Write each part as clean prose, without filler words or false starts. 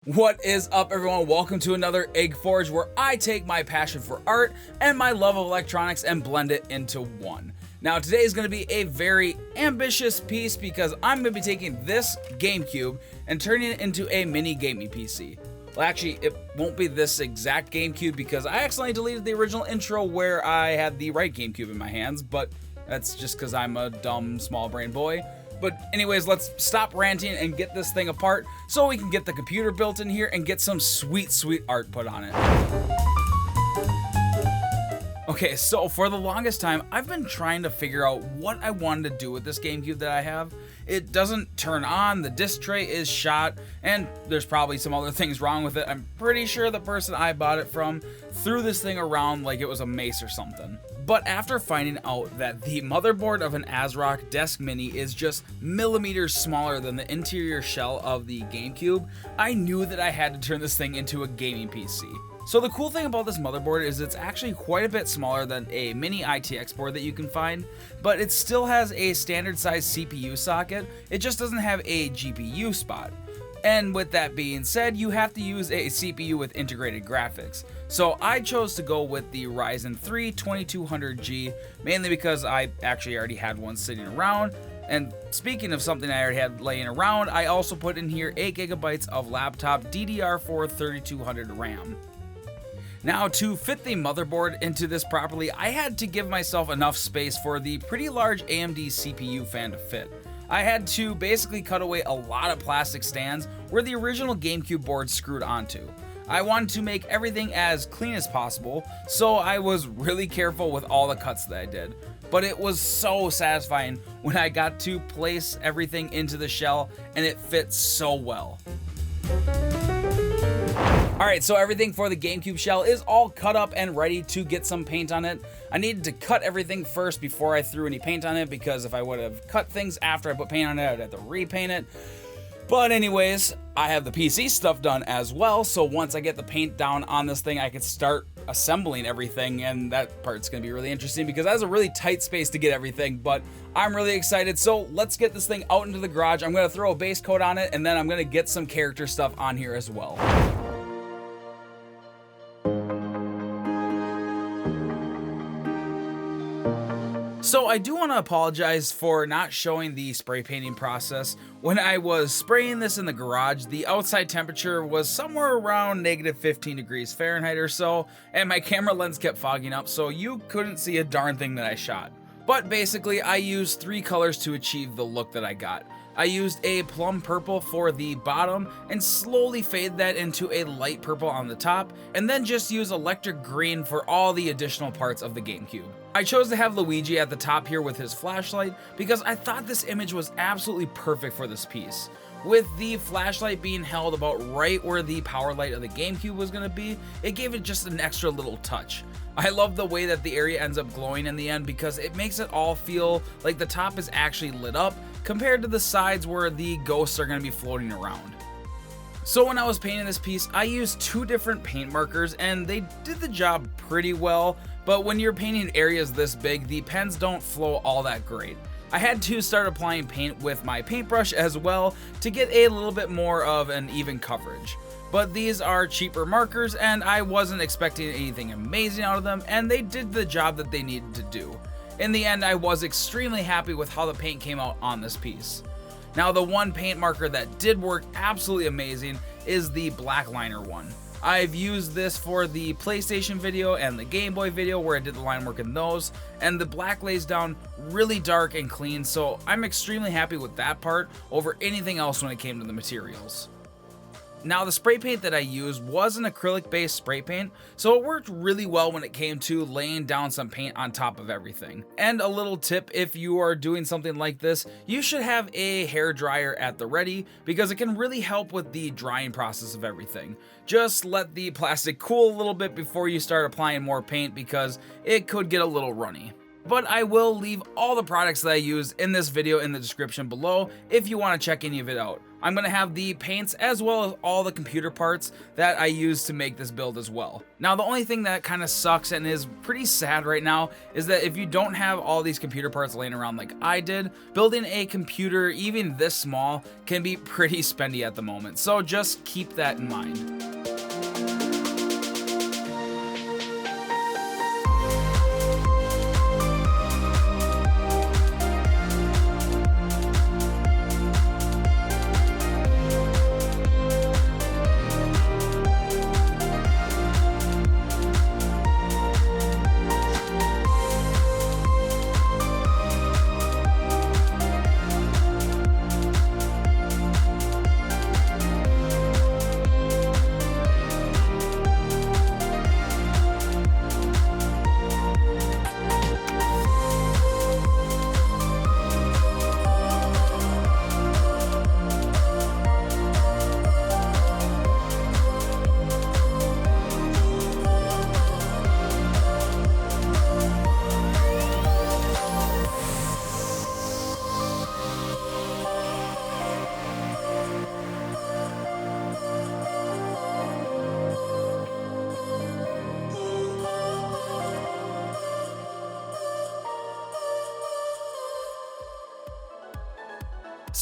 What is up, everyone? Welcome to another Egg Forge, where I take my passion for art and my love of electronics and blend it into one. Now today is going to be a very ambitious piece because I'm going to be taking this GameCube and turning it into a mini gaming PC. Well, actually, it won't be this exact GameCube because I accidentally deleted the original intro where I had the right GameCube in my hands, but that's just because I'm a dumb small brain boy. But anyways, let's stop ranting and get this thing apart so we can get the computer built in here and get some sweet, sweet art put on it. Okay, so for the longest time, I've been trying to figure out what I wanted to do with this GameCube that I have. It doesn't turn on, the disc tray is shot, and there's probably some other things wrong with it. I'm pretty sure the person I bought it from threw this thing around like it was a mace or something. But after finding out that the motherboard of an ASRock Desk Mini is just millimeters smaller than the interior shell of the GameCube, I knew that I had to turn this thing into a gaming PC. So the cool thing about this motherboard is it's actually quite a bit smaller than a mini ITX board that you can find, but it still has a standard size CPU socket. It just doesn't have a GPU spot. And with that being said, you have to use a CPU with integrated graphics. So I chose to go with the Ryzen 3 2200G, mainly because I actually already had one sitting around. And speaking of something I already had laying around, I also put in here 8GB of laptop DDR4 3200 RAM. Now, to fit the motherboard into this properly, I had to give myself enough space for the pretty large AMD CPU fan to fit. I had to basically cut away a lot of plastic stands where the original GameCube board screwed onto. I wanted to make everything as clean as possible, so I was really careful with all the cuts that I did. But it was so satisfying when I got to place everything into the shell and it fit so well. Alright, so everything for the GameCube shell is all cut up and ready to get some paint on it. I needed to cut everything first before I threw any paint on it, because if I would have cut things after I put paint on it, I'd have to repaint it. But anyways, I have the PC stuff done as well, so once I get the paint down on this thing, I can start assembling everything, and that part's going to be really interesting because that has a really tight space to get everything, but I'm really excited. So let's get this thing out into the garage. I'm going to throw a base coat on it, and then I'm going to get some character stuff on here as well. So I do want to apologize for not showing the spray painting process. When I was spraying this in the garage, the outside temperature was somewhere around negative 15 degrees Fahrenheit or so, and my camera lens kept fogging up, so you couldn't see a darn thing that I shot. But basically, I used 3 colors to achieve the look that I got. I used a plum purple for the bottom and slowly fade that into a light purple on the top, and then just use electric green for all the additional parts of the GameCube. I chose to have Luigi at the top here with his flashlight because I thought this image was absolutely perfect for this piece. With the flashlight being held about right where the power light of the GameCube was going to be, it gave it just an extra little touch. I love the way that the area ends up glowing in the end because it makes it all feel like the top is actually lit up compared to the sides where the ghosts are going to be floating around. So when I was painting this piece, I used 2 different paint markers and they did the job pretty well, but when you're painting areas this big, the pens don't flow all that great. I had to start applying paint with my paintbrush as well to get a little bit more of an even coverage. But these are cheaper markers and I wasn't expecting anything amazing out of them, and they did the job that they needed to do. In the end, I was extremely happy with how the paint came out on this piece. Now, the one paint marker that did work absolutely amazing is the black liner one. I've used this for the PlayStation video and the Game Boy video where I did the line work in those, and the black lays down really dark and clean, so I'm extremely happy with that part over anything else when it came to the materials. Now, the spray paint that I used was an acrylic-based spray paint, so it worked really well when it came to laying down some paint on top of everything. And a little tip, if you are doing something like this, you should have a hair dryer at the ready because it can really help with the drying process of everything. Just let the plastic cool a little bit before you start applying more paint because it could get a little runny. But I will leave all the products that I use in this video in the description below if you want to check any of it out. I'm going to have the paints as well as all the computer parts that I use to make this build as well. Now the only thing that kind of sucks and is pretty sad right now is that if you don't have all these computer parts laying around like I did, building a computer even this small can be pretty spendy at the moment, so just keep that in mind.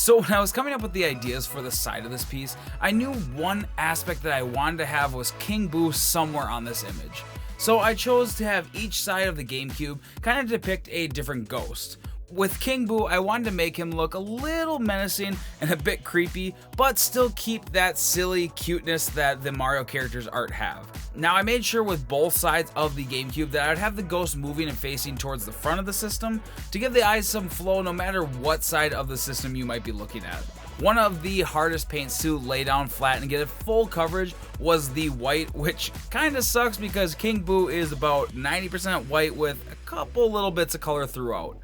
So when I was coming up with the ideas for the side of this piece, I knew one aspect that I wanted to have was King Boo somewhere on this image. So I chose to have each side of the GameCube kind of depict a different ghost. With King Boo, I wanted to make him look a little menacing and a bit creepy, but still keep that silly cuteness that the Mario characters' art have. Now I made sure with both sides of the GameCube that I'd have the ghost moving and facing towards the front of the system to give the eyes some flow no matter what side of the system you might be looking at. One of the hardest paints to lay down flat and get it full coverage was the white, which kinda sucks because King Boo is about 90% white with a couple little bits of color throughout.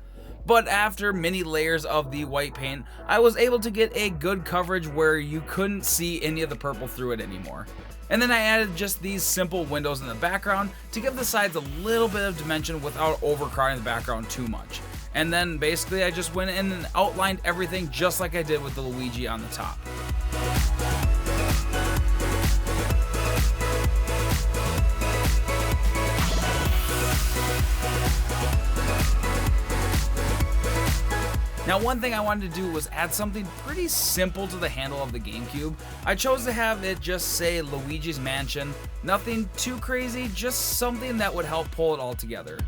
But after many layers of the white paint, I was able to get a good coverage where you couldn't see any of the purple through it anymore. And then I added just these simple windows in the background to give the sides a little bit of dimension without overcrowding the background too much. And then basically I just went in and outlined everything just like I did with the Luigi on the top. Now one thing I wanted to do was add something pretty simple to the handle of the GameCube. I chose to have it just say Luigi's Mansion, nothing too crazy, just something that would help pull it all together.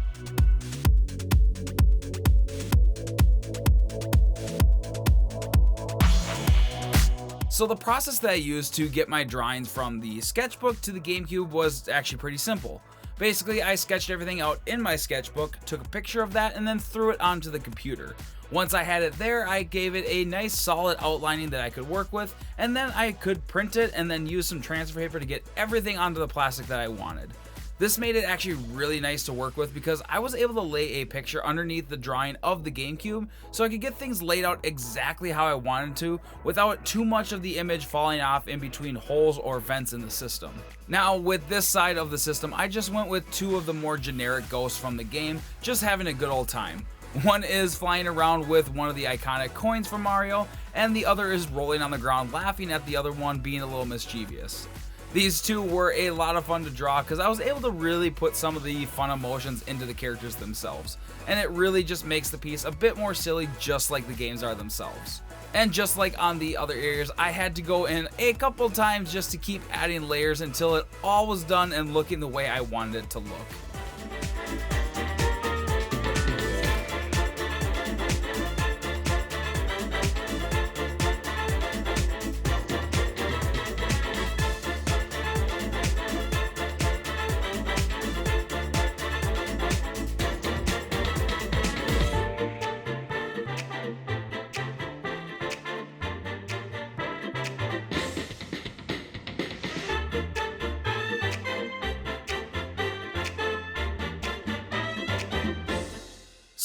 So the process that I used to get my drawings from the sketchbook to the GameCube was actually pretty simple. Basically, I sketched everything out in my sketchbook, took a picture of that, and then threw it onto the computer. Once I had it there, I gave it a nice solid outlining that I could work with, and then I could print it and then use some transfer paper to get everything onto the plastic that I wanted. This made it actually really nice to work with because I was able to lay a picture underneath the drawing of the GameCube so I could get things laid out exactly how I wanted to without too much of the image falling off in between holes or vents in the system. Now with this side of the system, I just went with two of the more generic ghosts from the game, just having a good old time. One is flying around with one of the iconic coins from Mario, and the other is rolling on the ground laughing at the other one being a little mischievous. These two were a lot of fun to draw because I was able to really put some of the fun emotions into the characters themselves, and it really just makes the piece a bit more silly just like the games are themselves. And just like on the other areas, I had to go in a couple times just to keep adding layers until it all was done and looking the way I wanted it to look.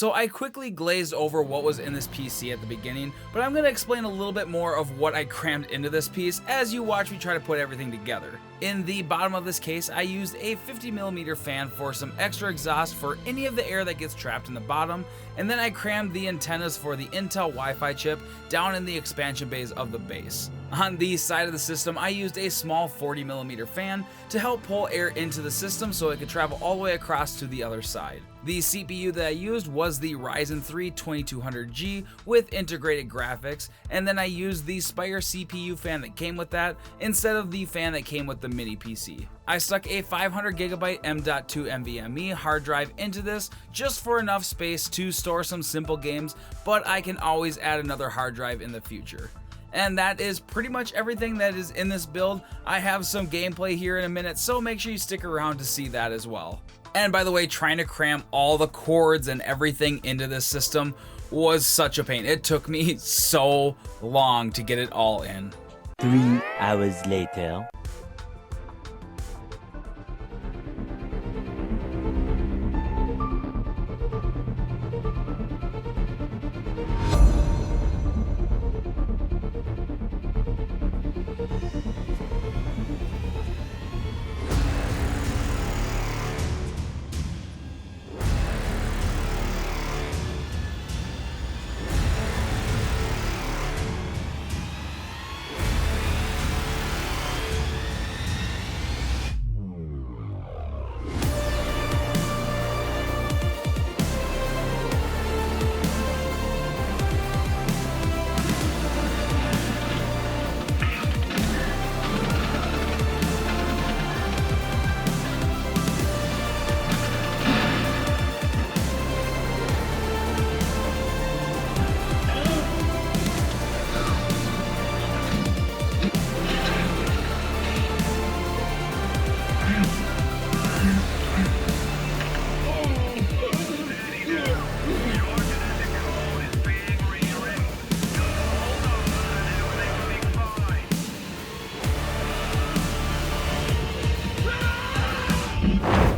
So I quickly glazed over what was in this PC at the beginning, but I'm going to explain a little bit more of what I crammed into this piece as you watch me try to put everything together. In the bottom of this case, I used a 50mm fan for some extra exhaust for any of the air that gets trapped in the bottom, and then I crammed the antennas for the Intel Wi-Fi chip down in the expansion bays of the base. On the side of the system, I used a small 40mm fan to help pull air into the system so it could travel all the way across to the other side. The CPU that I used was the Ryzen 3 2200G with integrated graphics, and then I used the Spire CPU fan that came with that instead of the fan that came with the mini PC. I stuck a 500GB M.2 NVMe hard drive into this just for enough space to store some simple games, but I can always add another hard drive in the future. And that is pretty much everything that is in this build. I have some gameplay here in a minute, so make sure you stick around to see that as well. And by the way, trying to cram all the cords and everything into this system was such a pain. It took me so long to get it all in. 3 hours later.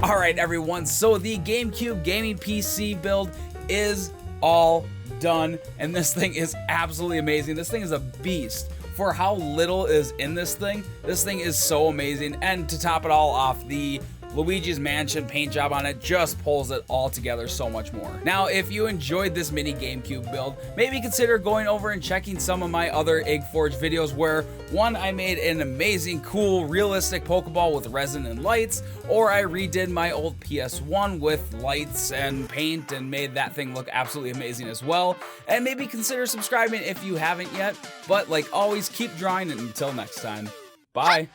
Alright everyone, so the GameCube gaming PC build is all done, and this thing is absolutely amazing. This thing is a beast. For how little is in this thing is so amazing, and to top it all off, the Luigi's Mansion paint job on it just pulls it all together so much more. Now, if you enjoyed this mini GameCube build, maybe consider going over and checking some of my other EggForge videos where, one, I made an amazing, cool, realistic Pokeball with resin and lights, or I redid my old PS1 with lights and paint and made that thing look absolutely amazing as well. And maybe consider subscribing if you haven't yet, but like always, keep drawing, and until next time, bye!